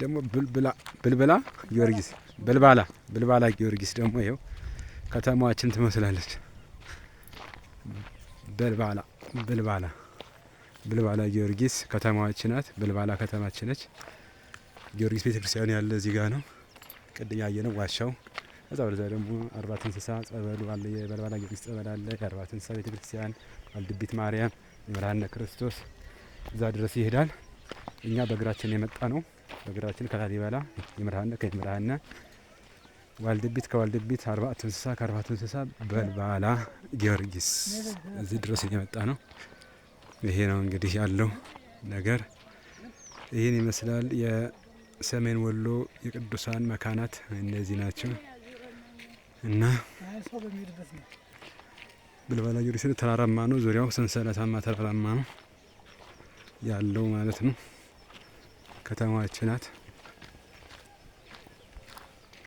ደግሞ ብልብላ ጊዮርጊስ ብልባላ ጊዮርጊስ ደግሞ ይኸው ከተማዋችን ትመስላለች። ብልባላ ጊዮርጊስ ከተማዋችን ናት። ብልባላ ከተማችን ነች። ጊዮርጊስ ቤተክርስቲያን ያለ እዚህ ጋር ነው። ቅድም ያየነው ዋሻው። ከዛ ወደዛ ደግሞ አርባት እንስሳ ጸበሉ አለ። የበልባላ ጊዮርጊስ ጸበል አለ። የአርባት እንስሳ ቤተክርስቲያን፣ ዋልድቢት ማርያም፣ የመርሃነ ክርስቶስ እዛ ድረስ ይሄዳል። እኛ በእግራችን የመጣ ነው። በእግራችን ከላሊበላ የመርሃነ ዋልድቢት፣ ከዋልድቢት አርባት እንስሳ፣ ከአርባት እንስሳ በልባላ ጊዮርጊስ እዚህ ድረስ እየመጣ ነው። ይሄ ነው እንግዲህ ያለው ነገር ይህን ይመስላል። የሰሜን ወሎ የቅዱሳን መካናት እነዚህ ናቸው እና ብልባላ ጊዮርጊስ ተራራማ ነው። ዙሪያው ሰንሰለታማ ተራራማ ነው ያለው ማለት ነው። ከተማችን ናት።